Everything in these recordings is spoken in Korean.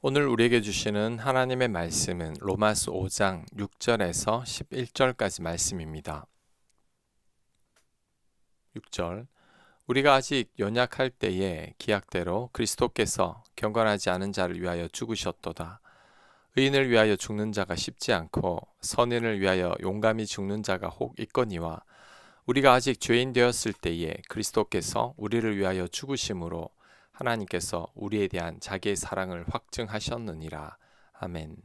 오늘 우리에게 주시는 하나님의 말씀은 로마서 5장 6절에서 11절까지 말씀입니다. 6절 우리가 아직 연약할 때에 기약대로 그리스도께서 경건하지 않은 자를 위하여 죽으셨도다. 의인을 위하여 죽는 자가 쉽지 않고 선인을 위하여 용감히 죽는 자가 혹 있거니와 우리가 아직 죄인 되었을 때에 그리스도께서 우리를 위하여 죽으심으로 하나님께서 우리에 대한 자기의 사랑을 확증하셨느니라. 아멘.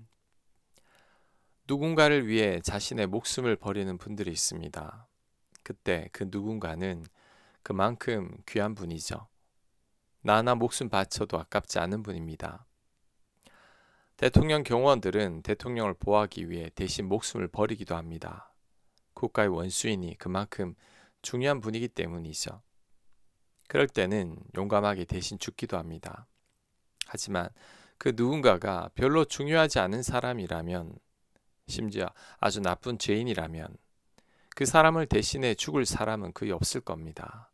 누군가를 위해 자신의 목숨을 버리는 분들이 있습니다. 그때 그 누군가는 그만큼 귀한 분이죠. 나 하나 목숨 바쳐도 아깝지 않은 분입니다. 대통령 경호원들은 대통령을 보호하기 위해 대신 목숨을 버리기도 합니다. 국가의 원수이니 그만큼 중요한 분이기 때문이죠. 그럴 때는 용감하게 대신 죽기도 합니다. 하지만 그 누군가가 별로 중요하지 않은 사람이라면, 심지어 아주 나쁜 죄인이라면 그 사람을 대신해 죽을 사람은 거의 없을 겁니다.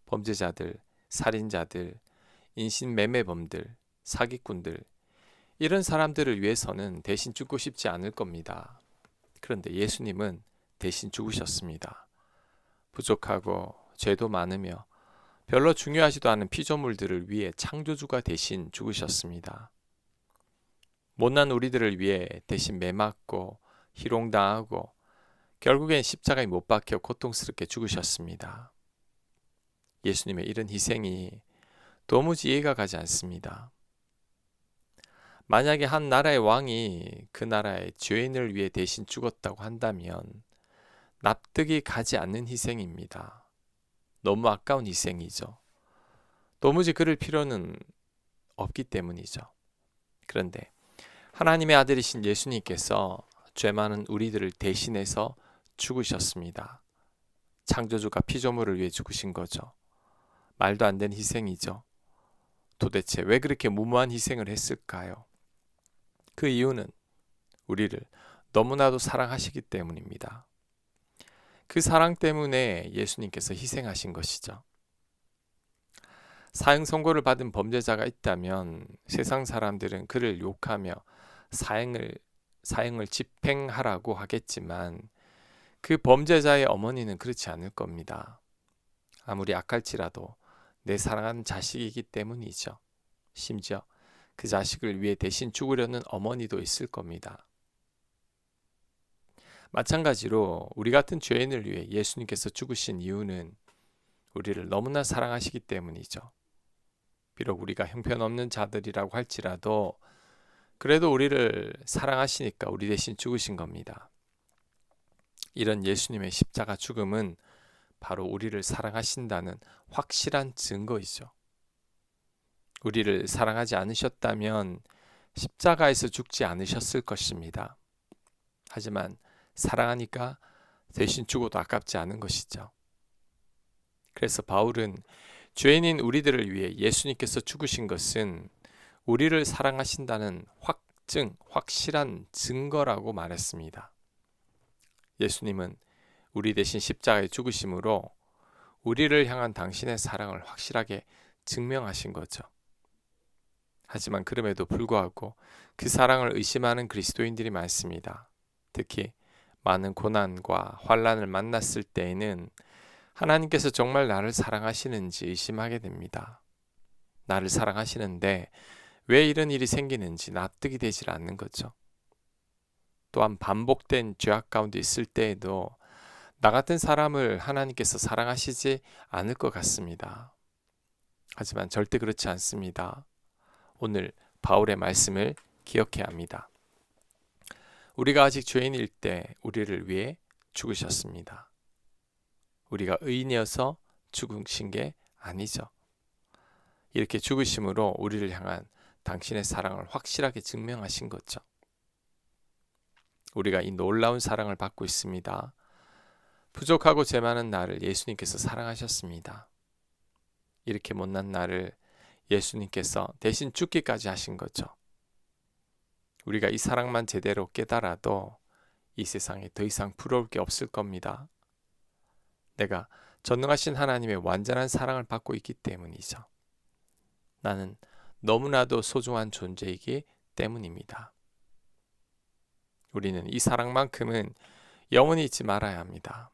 범죄자들, 살인자들, 인신매매범들, 사기꾼들, 이런 사람들을 위해서는 대신 죽고 싶지 않을 겁니다. 그런데 예수님은 대신 죽으셨습니다. 부족하고 죄도 많으며 별로 중요하지도 않은 피조물들을 위해 창조주가 대신 죽으셨습니다. 못난 우리들을 위해 대신 매맞고 희롱당하고 결국엔 십자가에 못 박혀 고통스럽게 죽으셨습니다. 예수님의 이런 희생이 도무지 이해가 가지 않습니다. 만약에 한 나라의 왕이 그 나라의 죄인을 위해 대신 죽었다고 한다면 납득이 가지 않는 희생입니다. 너무 아까운 희생이죠. 도무지 그럴 필요는 없기 때문이죠. 그런데 하나님의 아들이신 예수님께서 죄 많은 우리들을 대신해서 죽으셨습니다. 창조주가 피조물을 위해 죽으신 거죠. 말도 안 되는 희생이죠. 도대체 왜 그렇게 무모한 희생을 했을까요? 그 이유는 우리를 너무나도 사랑하시기 때문입니다. 그 사랑 때문에 예수님께서 희생하신 것이죠. 사형 선고를 받은 범죄자가 있다면 세상 사람들은 그를 욕하며 사형을 집행하라고 하겠지만 그 범죄자의 어머니는 그렇지 않을 겁니다. 아무리 악할지라도 내 사랑하는 자식이기 때문이죠. 심지어 그 자식을 위해 대신 죽으려는 어머니도 있을 겁니다. 마찬가지로 우리 같은 죄인을 위해 예수님께서 죽으신 이유는 우리를 너무나 사랑하시기 때문이죠. 비록 우리가 형편없는 자들이라고 할지라도 그래도 우리를 사랑하시니까 우리 대신 죽으신 겁니다. 이런 예수님의 십자가 죽음은 바로 우리를 사랑하신다는 확실한 증거이죠. 우리를 사랑하지 않으셨다면 십자가에서 죽지 않으셨을 것입니다. 하지만 사랑하니까 대신 죽어도 아깝지 않은 것이죠. 그래서 바울은 죄인인 우리들을 위해 예수님께서 죽으신 것은 우리를 사랑하신다는 확실한 증거라고 말했습니다. 예수님은 우리 대신 십자가에 죽으심으로 우리를 향한 당신의 사랑을 확실하게 증명하신 거죠. 하지만 그럼에도 불구하고 그 사랑을 의심하는 그리스도인들이 많습니다. 특히 많은 고난과 환난을 만났을 때에는 하나님께서 정말 나를 사랑하시는지 의심하게 됩니다. 나를 사랑하시는데 왜 이런 일이 생기는지 납득이 되질 않는 거죠. 또한 반복된 죄악 가운데 있을 때에도 나 같은 사람을 하나님께서 사랑하시지 않을 것 같습니다. 하지만 절대 그렇지 않습니다. 오늘 바울의 말씀을 기억해야 합니다. 우리가 아직 죄인일 때 우리를 위해 죽으셨습니다. 우리가 의인이어서 죽으신 게 아니죠. 이렇게 죽으심으로 우리를 향한 당신의 사랑을 확실하게 증명하신 거죠. 우리가 이 놀라운 사랑을 받고 있습니다. 부족하고 죄 많은 나를 예수님께서 사랑하셨습니다. 이렇게 못난 나를 예수님께서 대신 죽기까지 하신 거죠. 우리가 이 사랑만 제대로 깨달아도 이 세상에 더 이상 부러울 게 없을 겁니다. 내가 전능하신 하나님의 완전한 사랑을 받고 있기 때문이죠. 나는 너무나도 소중한 존재이기 때문입니다. 우리는 이 사랑만큼은 영원히 잊지 말아야 합니다.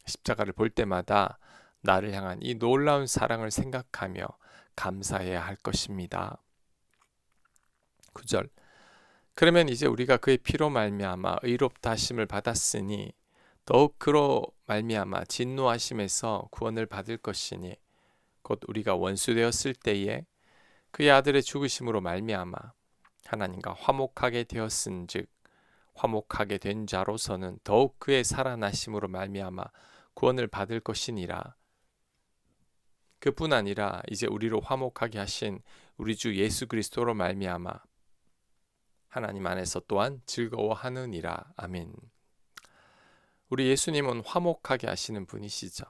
십자가를 볼 때마다 나를 향한 이 놀라운 사랑을 생각하며 감사해야 할 것입니다. 9절. 그러면 이제 우리가 그의 피로 말미암아 의롭다 하심을 받았으니 더욱 그로 말미암아 진노하심에서 구원을 받을 것이니 곧 우리가 원수 되었을 때에 그의 아들의 죽으심으로 말미암아 하나님과 화목하게 되었은즉 화목하게 된 자로서는 더욱 그의 살아나심으로 말미암아 구원을 받을 것이니라. 그뿐 아니라 이제 우리로 화목하게 하신 우리 주 예수 그리스도로 말미암아 하나님 안에서 또한 즐거워하느니라. 아멘. 우리 예수님은 화목하게 하시는 분이시죠.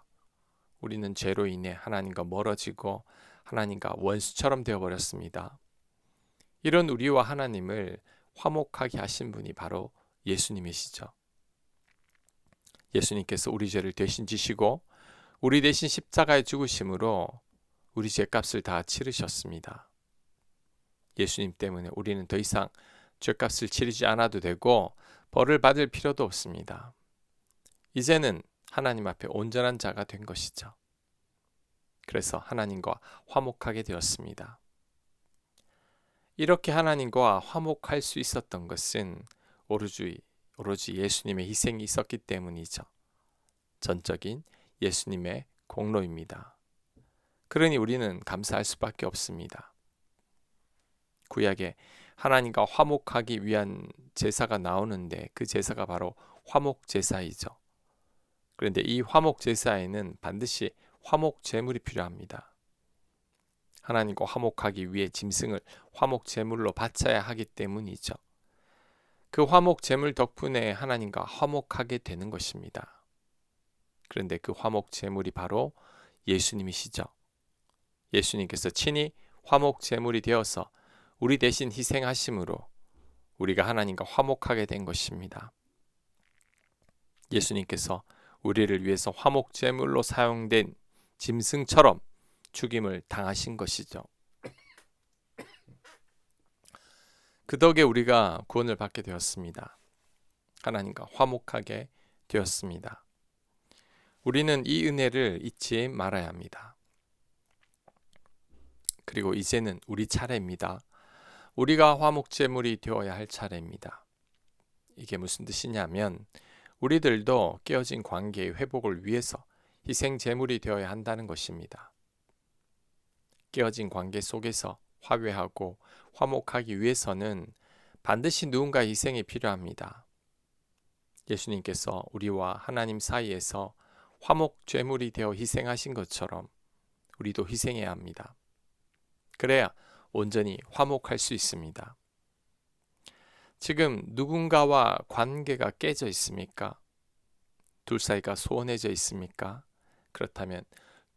우리는 죄로 인해 하나님과 멀어지고 하나님과 원수처럼 되어버렸습니다. 이런 우리와 하나님을 화목하게 하신 분이 바로 예수님이시죠. 예수님께서 우리 죄를 대신 지시고 우리 대신 십자가에 죽으심으로 우리 죄값을 다 치르셨습니다. 예수님 때문에 우리는 더 이상 죄값을 치르지 않아도 되고 벌을 받을 필요도 없습니다. 이제는 하나님 앞에 온전한 자가 된 것이죠. 그래서 하나님과 화목하게 되었습니다. 이렇게 하나님과 화목할 수 있었던 것은 오로지 예수님의 희생이 있었기 때문이죠. 전적인 예수님의 공로입니다. 그러니 우리는 감사할 수밖에 없습니다. 구약에 하나님과 화목하기 위한 제사가 나오는데 그 제사가 바로 화목제사이죠. 그런데 이 화목제사에는 반드시 화목제물이 필요합니다. 하나님과 화목하기 위해 짐승을 화목제물로 바쳐야 하기 때문이죠. 그 화목제물 덕분에 하나님과 화목하게 되는 것입니다. 그런데 그 화목제물이 바로 예수님이시죠. 예수님께서 친히 화목제물이 되어서 우리 대신 희생하심으로 우리가 하나님과 화목하게 된 것입니다. 예수님께서 우리를 위해서 화목제물로 사용된 짐승처럼 죽임을 당하신 것이죠. 그 덕에 우리가 구원을 받게 되었습니다. 하나님과 화목하게 되었습니다. 우리는 이 은혜를 잊지 말아야 합니다. 그리고 이제는 우리 차례입니다. 우리가 화목제물이 되어야 할 차례입니다. 이게 무슨 뜻이냐면 우리들도 깨어진 관계의 회복을 위해서 희생제물이 되어야 한다는 것입니다. 깨어진 관계 속에서 화해하고 화목하기 위해서는 반드시 누군가의 희생이 필요합니다. 예수님께서 우리와 하나님 사이에서 화목제물이 되어 희생하신 것처럼 우리도 희생해야 합니다. 그래야 온전히 화목할 수 있습니다. 지금 누군가와 관계가 깨져 있습니까? 둘 사이가 소원해져 있습니까? 그렇다면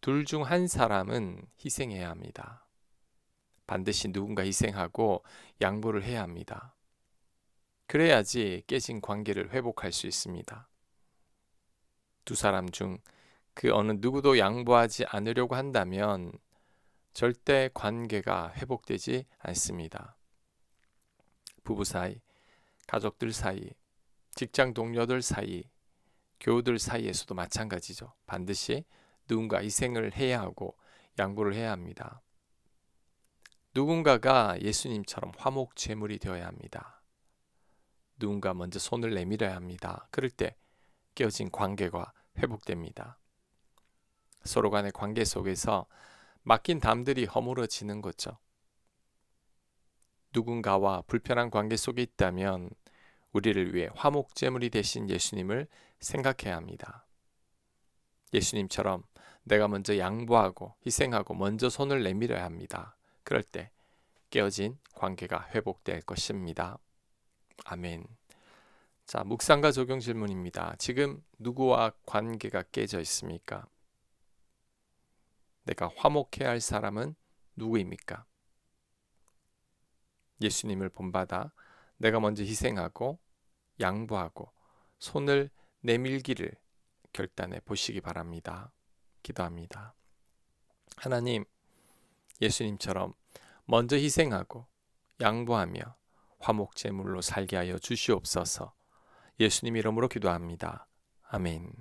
둘 중 한 사람은 희생해야 합니다. 반드시 누군가 희생하고 양보를 해야 합니다. 그래야지 깨진 관계를 회복할 수 있습니다. 두 사람 중 그 어느 누구도 양보하지 않으려고 한다면 절대 관계가 회복되지 않습니다. 부부 사이, 가족들 사이, 직장 동료들 사이, 교우들 사이에서도 마찬가지죠. 반드시 누군가 희생을 해야 하고 양보를 해야 합니다. 누군가가 예수님처럼 화목제물이 되어야 합니다. 누군가 먼저 손을 내밀어야 합니다. 그럴 때 깨어진 관계가 회복됩니다. 서로 간의 관계 속에서 막힌 담들이 허물어지는 거죠. 누군가와 불편한 관계 속에 있다면 우리를 위해 화목제물이 되신 예수님을 생각해야 합니다. 예수님처럼 내가 먼저 양보하고 희생하고 먼저 손을 내밀어야 합니다. 그럴 때 깨어진 관계가 회복될 것입니다. 아멘. 자, 묵상과 적용 질문입니다. 지금 누구와 관계가 깨져 있습니까? 내가 화목해야 할 사람은 누구입니까? 예수님을 본받아 내가 먼저 희생하고 양보하고 손을 내밀기를 결단해 보시기 바랍니다. 기도합니다. 하나님, 예수님처럼 먼저 희생하고 양보하며 화목제물로 살게 하여 주시옵소서. 예수님 이름으로 기도합니다. 아멘.